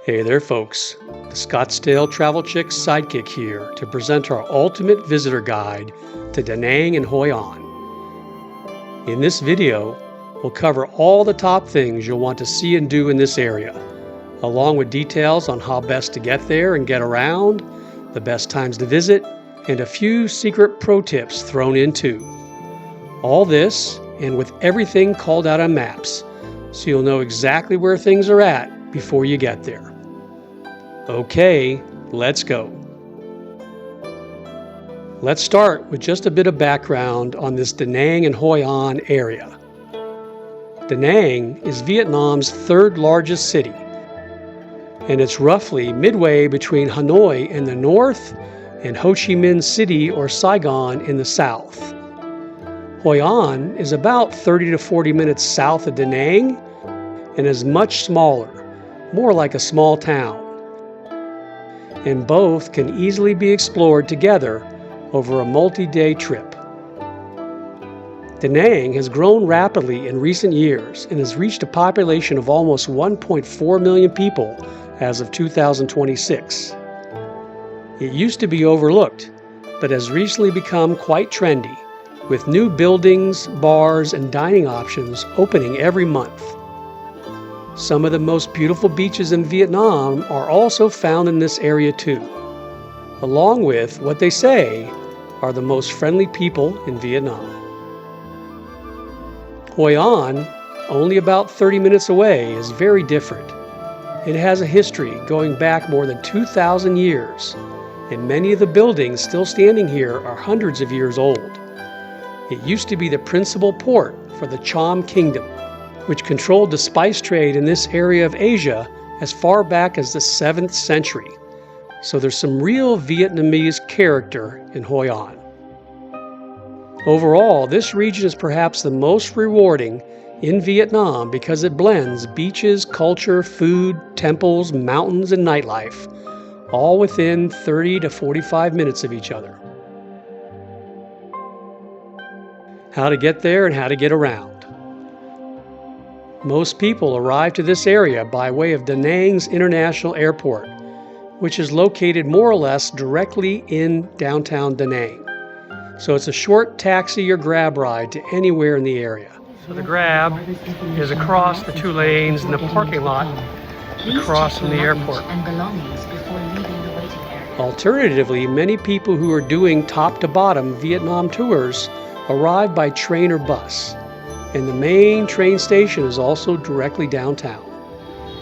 Hey there, folks. The Scottsdale Travel Chick's sidekick here to present our ultimate visitor guide to Da Nang and Hoi An. In this video, we'll cover all the top things you'll want to see and do in this area, along with details on how best to get there and get around, the best times to visit, and a few secret pro tips thrown in too. All this, and with everything called out on maps, so you'll know exactly where things are at before you get there. Okay, let's go. Let's start with just a bit of background on this Da Nang and Hoi An area. Da Nang is Vietnam's third largest city, and it's roughly midway between Hanoi in the north and Ho Chi Minh City or Saigon in the south. Hoi An is about 30 to 40 minutes south of Da Nang and is much smaller, more like a small town. And both can easily be explored together over a multi-day trip. Da Nang has grown rapidly in recent years and has reached a population of almost 1.4 million people as of 2026. It used to be overlooked, but has recently become quite trendy, with new buildings, bars, and dining options opening every month. Some of the most beautiful beaches in Vietnam are also found in this area too, along with what they say are the most friendly people in Vietnam. Hoi An, only about 30 minutes away, is very different. It has a history going back more than 2,000 years, and many of the buildings still standing here are hundreds of years old. It used to be the principal port for the Cham Kingdom, which controlled the spice trade in this area of Asia as far back as the 7th century. So there's some real Vietnamese character in Hoi An. Overall, this region is perhaps the most rewarding in Vietnam because it blends beaches, culture, food, temples, mountains, and nightlife, all within 30 to 45 minutes of each other. How to get there and how to get around. Most people arrive to this area by way of Da Nang's International Airport, which is located more or less directly in downtown Da Nang. So it's a short taxi or grab ride to anywhere in the area. So the grab is across the 2 lanes in the parking lot across from the airport. Alternatively, many people who are doing top-to-bottom Vietnam tours arrive by train or bus. And the main train station is also directly downtown.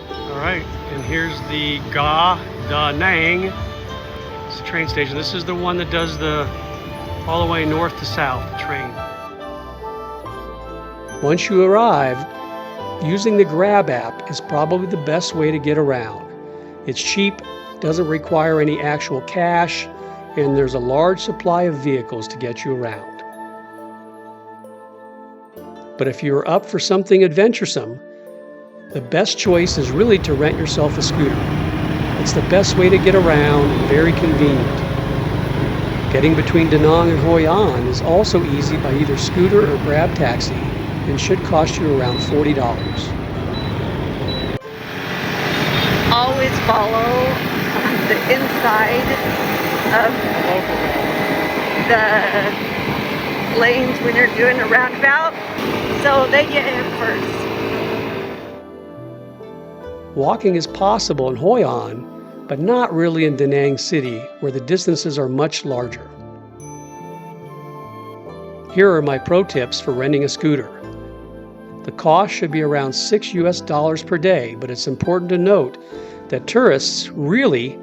All right, and here's the Da Nang. It's the train station. This is the one that does the all the way north to south, the train. Once you arrive, using the Grab app is probably the best way to get around. It's cheap, doesn't require any actual cash, and there's a large supply of vehicles to get you around. But if you're up for something adventuresome, the best choice is really to rent yourself a scooter. It's the best way to get around and very convenient. Getting between Da Nang and Hoi An is also easy by either scooter or grab taxi and should cost you around $40. Always follow the inside of the lanes when you're doing a roundabout, so they get in first. Walking is possible in Hoi An, but not really in Da Nang City, where the distances are much larger. Here are my pro tips for renting a scooter. The cost should be around $6 per day, but it's important to note that tourists really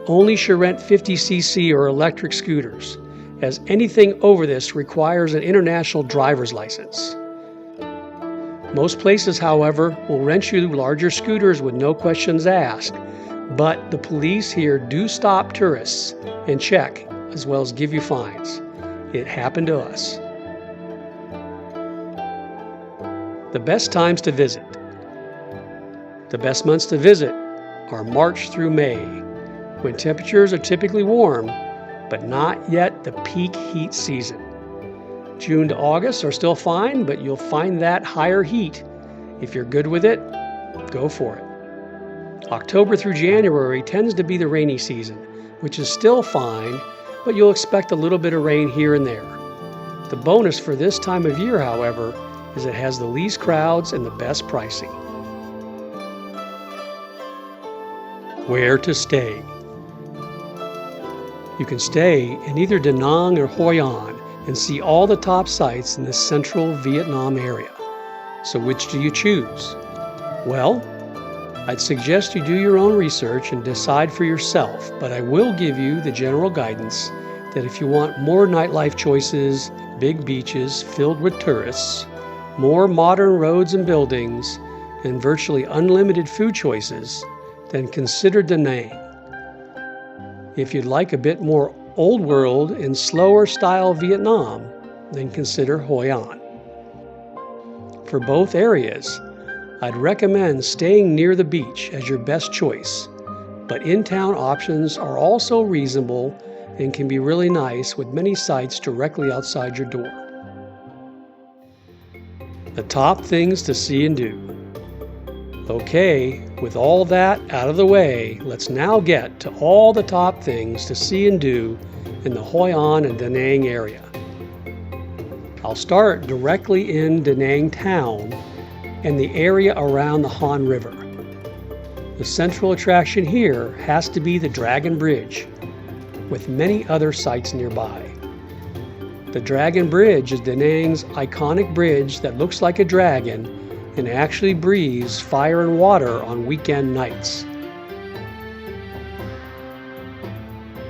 only should rent 50cc or electric scooters, as anything over this requires an international driver's license. Most places, however, will rent you larger scooters with no questions asked, but the police here do stop tourists and check, as well as give you fines. It happened to us. The best times to visit. The best months to visit are March through May, when temperatures are typically warm, but not yet the peak heat season. June to August are still fine, but you'll find that higher heat. If you're good with it, go for it. October through January tends to be the rainy season, which is still fine, but you'll expect a little bit of rain here and there. The bonus for this time of year, however, is it has the least crowds and the best pricing. Where to stay? You can stay in either Da Nang or Hoi An and see all the top sites in the central Vietnam area. So which do you choose? Well, I'd suggest you do your own research and decide for yourself, but I will give you the general guidance that if you want more nightlife choices, big beaches filled with tourists, more modern roads and buildings, and virtually unlimited food choices, then consider Da Nang. If you'd like a bit more old world and slower style Vietnam, then consider Hoi An. For both areas, I'd recommend staying near the beach as your best choice, but in-town options are also reasonable and can be really nice with many sites directly outside your door. The top things to see and do. Okay, with all that out of the way, let's now get to all the top things to see and do in the Hoi An and Da Nang area. I'll start directly in Da Nang town and the area around the Han River. The central attraction here has to be the Dragon Bridge, with many other sites nearby. The Dragon Bridge is Da Nang's iconic bridge that looks like a dragon and actually breathes fire and water on weekend nights.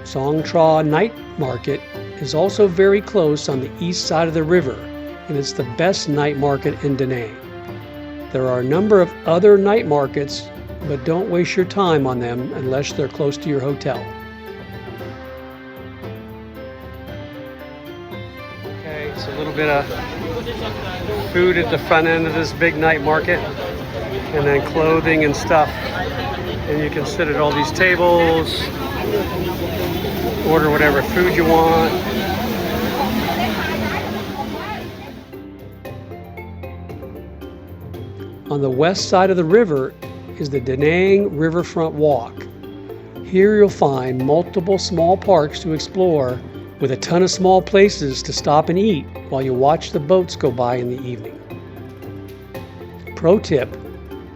Song Tra Night Market is also very close on the east side of the river, and it's the best night market in Da Nang. There are a number of other night markets, but don't waste your time on them unless they're close to your hotel. Okay, it's a little bit of food at the front end of this big night market, and then clothing and stuff. And you can sit at all these tables, order whatever food you want. On the west side of the river is the Da Nang Riverfront Walk. Here you'll find multiple small parks to explore with a ton of small places to stop and eat while you watch the boats go by in the evening. Pro tip,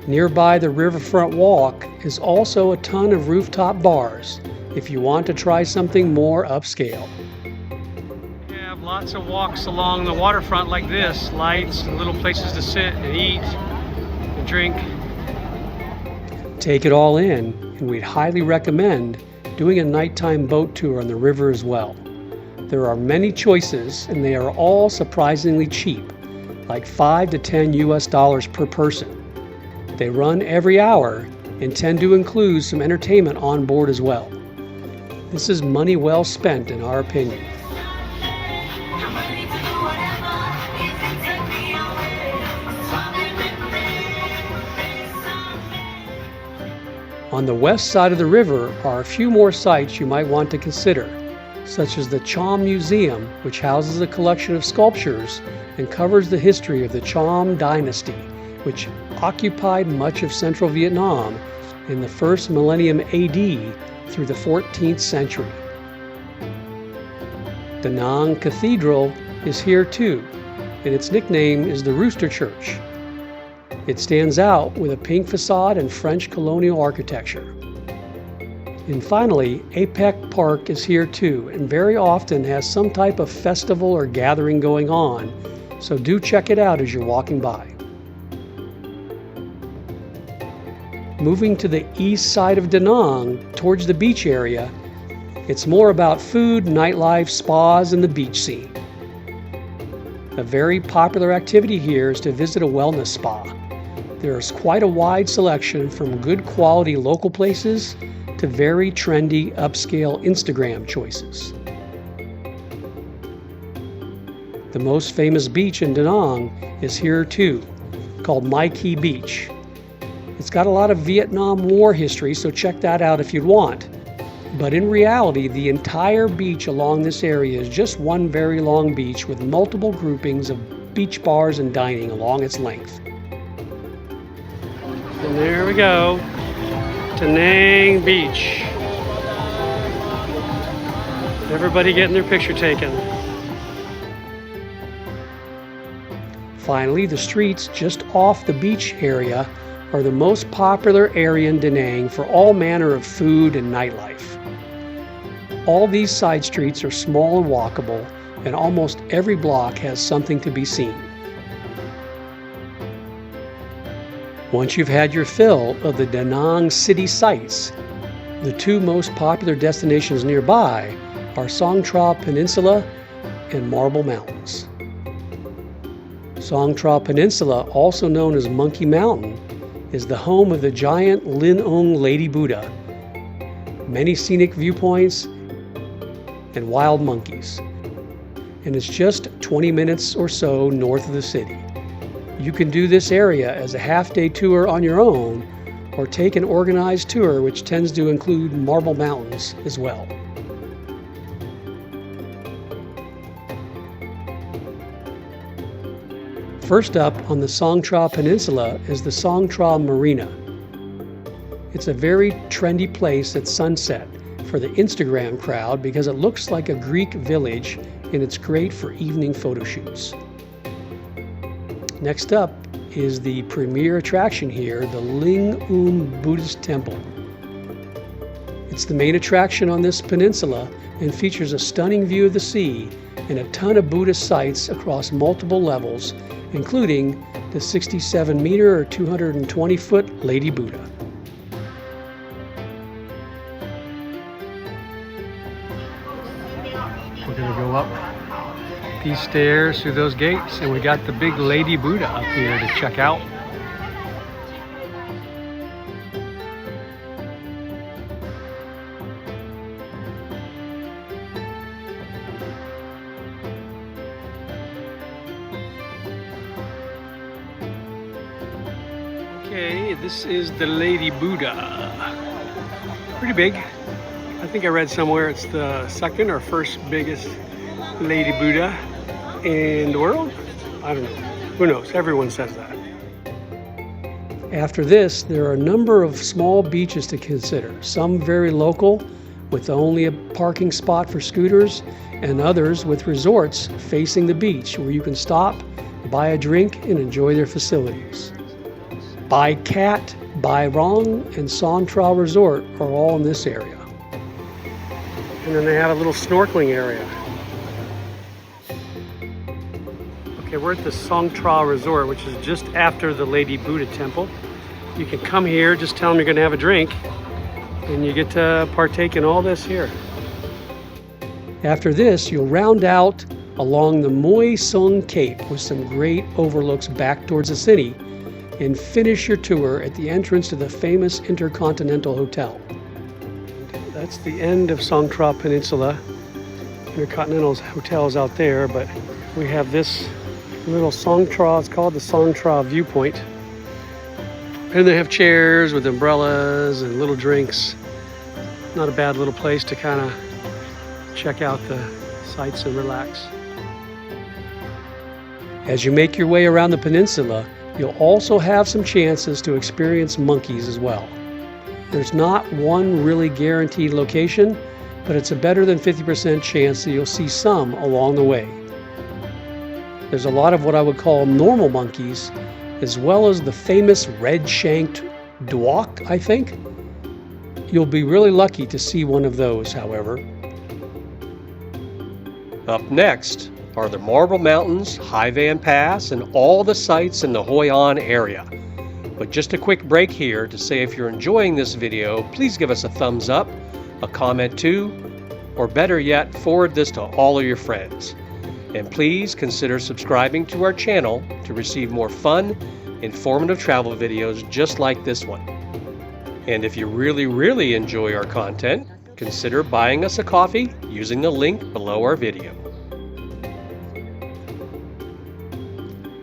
nearby the Riverfront Walk is also a ton of rooftop bars if you want to try something more upscale. We have lots of walks along the waterfront like this, lights and little places to sit and eat and drink. Take it all in, and we'd highly recommend doing a nighttime boat tour on the river as well. There are many choices, and they are all surprisingly cheap, like $5 to $10 US per person. They run every hour and tend to include some entertainment on board as well. This is money well spent in our opinion. On the west side of the river are a few more sites you might want to consider, such as the Cham Museum, which houses a collection of sculptures and covers the history of the Cham dynasty, which occupied much of central Vietnam in the first millennium AD through the 14th century. Da Nang Cathedral is here too, and its nickname is the Rooster Church. It stands out with a pink facade and French colonial architecture. And finally, APEC Park is here too, and very often has some type of festival or gathering going on, so do check it out as you're walking by. Moving to the east side of Da Nang, towards the beach area, it's more about food, nightlife, spas, and the beach scene. A very popular activity here is to visit a wellness spa. There is quite a wide selection from good quality local places to very trendy, upscale Instagram choices. The most famous beach in Da Nang is here too, called Mai Kea Beach. It's got a lot of Vietnam War history, so check that out if you'd want. But in reality, the entire beach along this area is just one very long beach with multiple groupings of beach bars and dining along its length. And there we go. Da Nang Beach. Everybody getting their picture taken. Finally, the streets just off the beach area are the most popular area in Da Nang for all manner of food and nightlife. All these side streets are small and walkable, and almost every block has something to be seen. Once you've had your fill of the Da Nang city sights, the two most popular destinations nearby are Song Tra Peninsula and Marble Mountains. Song Tra Peninsula, also known as Monkey Mountain, is the home of the giant Lin Ong Lady Buddha, many scenic viewpoints, and wild monkeys. And it's just 20 minutes or so north of the city. You can do this area as a half-day tour on your own, or take an organized tour which tends to include Marble Mountains as well. First up on the Song Tra Peninsula is the Song Tra Marina. It's a very trendy place at sunset for the Instagram crowd because it looks like a Greek village and it's great for evening photo shoots. Next up is the premier attraction here, the Ling Buddhist Temple. It's the main attraction on this peninsula and features a stunning view of the sea and a ton of Buddhist sites across multiple levels, including the 67-meter or 220-foot Lady Buddha. We're going to go up these stairs through those gates, and we got the big Lady Buddha up here to check out. Okay, this is the Lady Buddha. Pretty big. I think I read somewhere it's the second or first biggest Lady Buddha in the world. I don't know. Who knows? Everyone says that. After this, there are a number of small beaches to consider. Some very local, with only a parking spot for scooters, and others with resorts facing the beach where you can stop, buy a drink, and enjoy their facilities. Bai Cat, Bai Rong, and Song Tra Resort are all in this area. And then they have a little snorkeling area. Okay, we're at the Song Tra Resort, which is just after the Lady Buddha Temple. You can come here, just tell them you're going to have a drink, and you get to partake in all this here. After this, you'll round out along the Moi Sung Cape with some great overlooks back towards the city, and finish your tour at the entrance to the famous Intercontinental Hotel. That's the end of Song Tra Peninsula. Intercontinental Hotel is out there, but we have this little Song Tra, it's called the Song Tra Viewpoint. And they have chairs with umbrellas and little drinks. Not a bad little place to kind of check out the sights and relax. As you make your way around the peninsula, you'll also have some chances to experience monkeys as well. There's not one really guaranteed location, but it's a better than 50% chance that you'll see some along the way. There's a lot of what I would call normal monkeys, as well as the famous red-shanked duok, I think. You'll be really lucky to see one of those, however. Up next are the Marble Mountains, Hai Van Pass, and all the sites in the Hoi An area. But just a quick break here to say if you're enjoying this video, please give us a thumbs up, a comment too, or better yet, forward this to all of your friends. And please consider subscribing to our channel to receive more fun, informative travel videos just like this one. And if you really enjoy our content, consider buying us a coffee using the link below our video.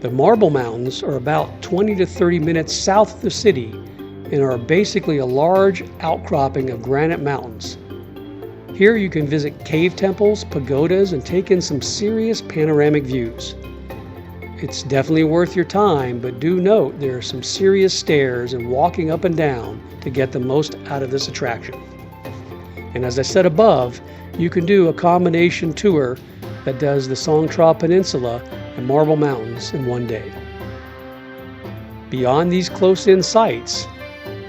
The Marble Mountains are about 20 to 30 minutes south of the city and are basically a large outcropping of granite mountains. Here you can visit cave temples, pagodas, and take in some serious panoramic views. It's definitely worth your time, but do note there are some serious stairs and walking up and down to get the most out of this attraction. And as I said above, you can do a combination tour that does the Song Tra Peninsula and Marble Mountains in one day. Beyond these close-in sites,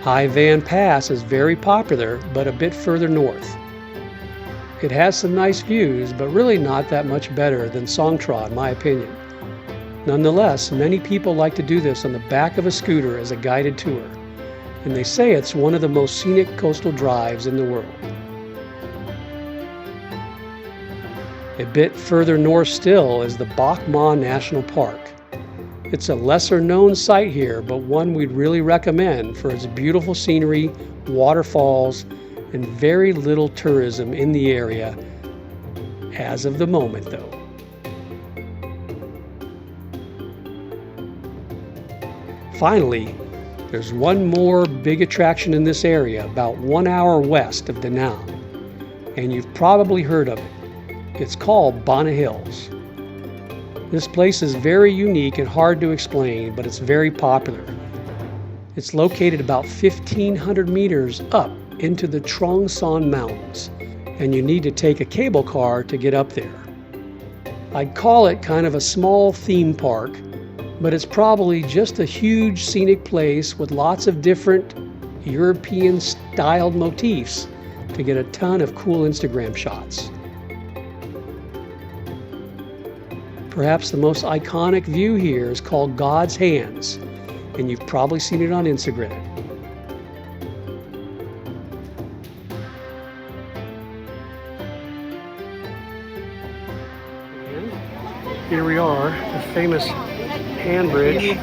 Hai Van Pass is very popular, but a bit further north. It has some nice views, but really not that much better than Song Tra in my opinion. Nonetheless, many people like to do this on the back of a scooter as a guided tour, and they say it's one of the most scenic coastal drives in the world. A bit further north still is the Bac Ma National Park. It's a lesser known site here, but one we'd really recommend for its beautiful scenery, waterfalls, and very little tourism in the area as of the moment though. Finally, there's one more big attraction in this area about 1 hour west of Da Nang, and you've probably heard of it. It's called Bana Hills. This place is very unique and hard to explain, but it's very popular. It's located about 1,500 meters up into the Trong Son Mountains, and you need to take a cable car to get up there. I'd call it kind of a small theme park, but it's probably just a huge scenic place with lots of different European-styled motifs to get a ton of cool Instagram shots. Perhaps the most iconic view here is called God's Hands, and you've probably seen it on Instagram. And here we are, the famous hand bridge,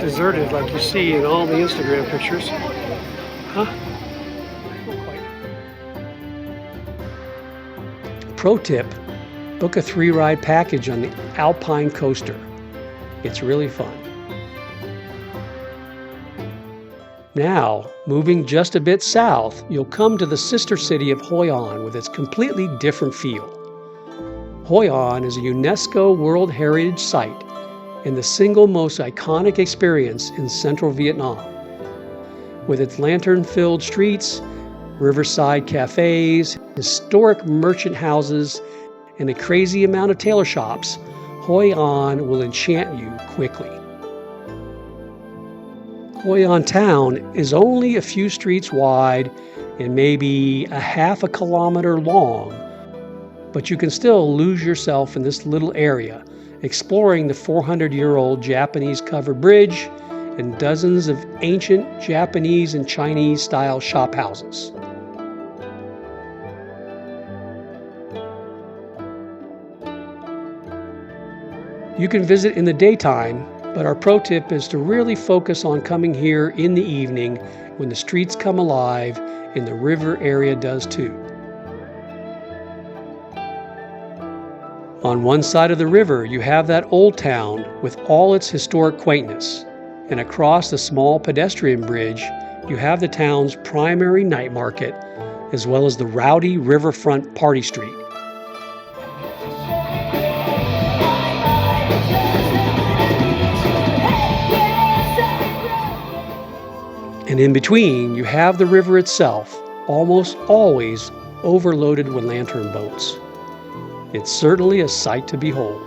deserted like you see in all the Instagram pictures. Huh? Pro tip, book a 3-ride package on the Alpine Coaster. It's really fun. Now, moving just a bit south, you'll come to the sister city of Hoi An with its completely different feel. Hoi An is a UNESCO World Heritage Site and the single most iconic experience in central Vietnam. With its lantern-filled streets, riverside cafes, historic merchant houses, and a crazy amount of tailor shops, Hoi An will enchant you quickly. Hoi An town is only a few streets wide and maybe a half a kilometer long, but you can still lose yourself in this little area, exploring the 400-year-old Japanese covered bridge and dozens of ancient Japanese and Chinese-style shop houses. You can visit in the daytime, but our pro tip is to really focus on coming here in the evening when the streets come alive and the river area does too. On one side of the river, you have that old town with all its historic quaintness, and across the small pedestrian bridge, you have the town's primary night market, as well as the rowdy riverfront party street. And in between, you have the river itself, almost always overloaded with lantern boats. It's certainly a sight to behold.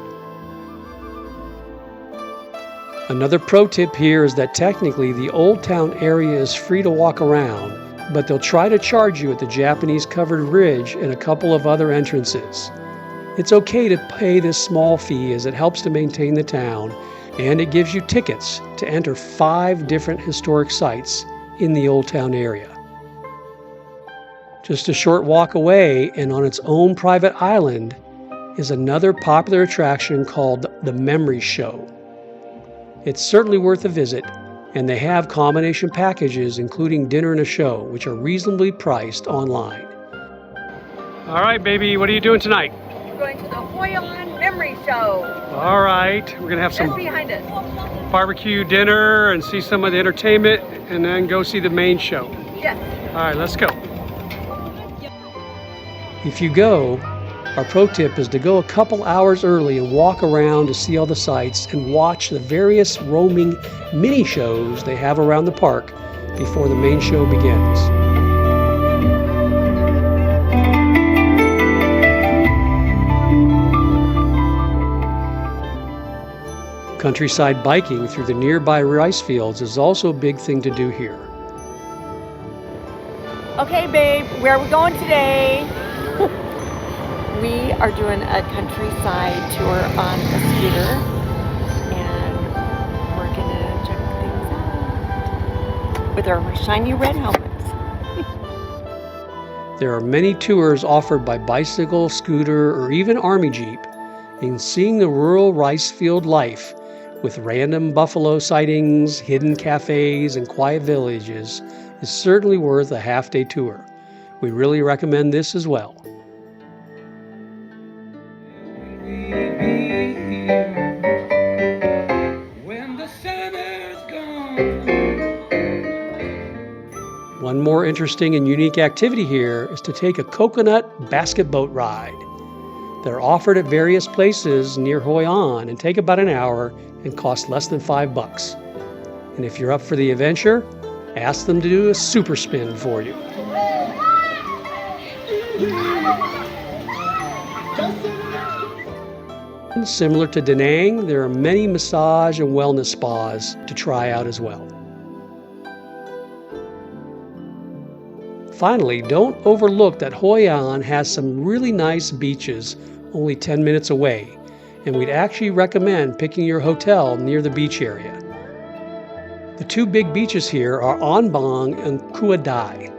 Another pro tip here is that technically the Old Town area is free to walk around, but they'll try to charge you at the Japanese covered bridge and a couple of other entrances. It's okay to pay this small fee as it helps to maintain the town, and it gives you tickets to enter 5 different historic sites in the Old Town area. Just a short walk away and on its own private island is another popular attraction called the Memory Show. It's certainly worth a visit, and they have combination packages including dinner and a show, which are reasonably priced online. All right, baby, what are you doing tonight? We're going to the Hoi An Memory Show. All right, we're gonna have some behind us. Barbecue dinner and see some of the entertainment and then go see the main show. Yes. All right, let's go. If you go, Our pro tip is to go a couple hours early and walk around to see all the sights and watch the various roaming mini shows they have around the park before the main show begins. Countryside biking through the nearby rice fields is also a big thing to do here. Okay, babe, where are we going today? We are doing a countryside tour on a scooter, and we're gonna check things out with our shiny red helmets. There are many tours offered by bicycle, scooter, or even Army Jeep, and seeing the rural rice field life with random buffalo sightings, hidden cafes, and quiet villages is certainly worth a half-day tour. We really recommend this as well. One more interesting and unique activity here is to take a coconut basket boat ride. They're offered at various places near Hoi An and take about an hour and cost less than $5. And if you're up for the adventure, ask them to do a super spin for you. Similar to Da Nang, there are many massage and wellness spas to try out as well. Finally, don't overlook that Hoi An has some really nice beaches only 10 minutes away, and we'd actually recommend picking your hotel near the beach area. The two big beaches here are An Bang and Kua Dai.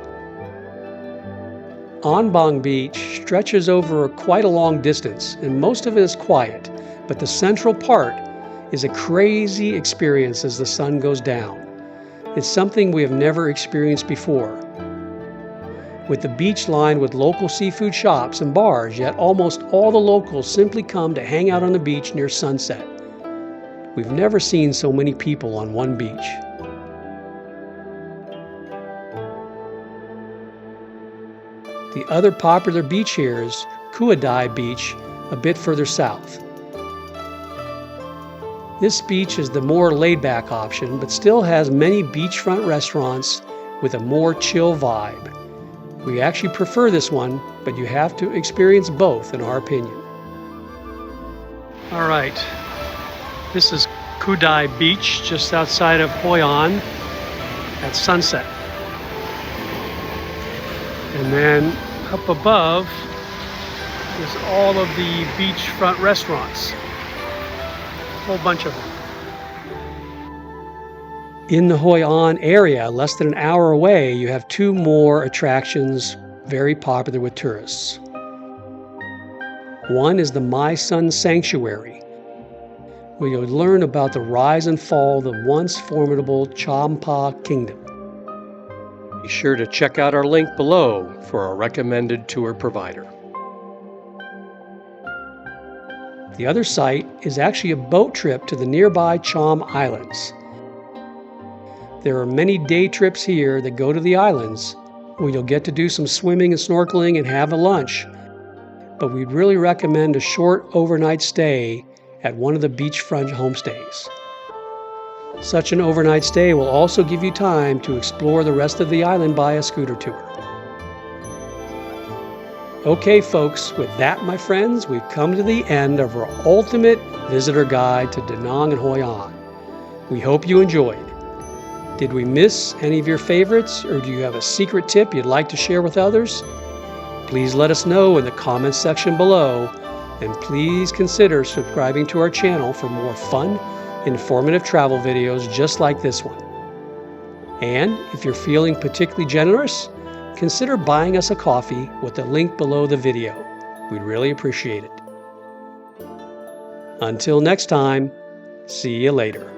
An Bang Beach stretches over quite a long distance, and most of it is quiet, but the central part is a crazy experience as the sun goes down. It's something we have never experienced before. With the beach lined with local seafood shops and bars, yet almost all the locals simply come to hang out on the beach near sunset. We've never seen so many people on one beach. The other popular beach here is Kua Dai Beach, a bit further south. This beach is the more laid-back option, but still has many beachfront restaurants with a more chill vibe. We actually prefer this one, but you have to experience both in our opinion. All right, this is Kua Dai Beach just outside of Hoi An at sunset. And then up above is all of the beachfront restaurants. A whole bunch of them. In the Hoi An area, less than an hour away, you have two more attractions very popular with tourists. One is the My Sun Sanctuary, where you'll learn about the rise and fall of the once formidable Champa Kingdom. Be sure to check out our link below for our recommended tour provider. The other site is actually a boat trip to the nearby Cham Islands. There are many day trips here that go to the islands where you'll get to do some swimming and snorkeling and have a lunch. But we'd really recommend a short overnight stay at one of the beachfront homestays. Such an overnight stay will also give you time to explore the rest of the island by a scooter tour. Okay, folks, with that, my friends, we've come to the end of our ultimate visitor guide to Da Nang and Hoi An. We hope you enjoyed. Did we miss any of your favorites, or do you have a secret tip you'd like to share with others? Please let us know in the comments section below, and please consider subscribing to our channel for more fun, informative travel videos just like this one. And if you're feeling particularly generous, consider buying us a coffee with the link below the video. We'd really appreciate it. Until next time, see you later.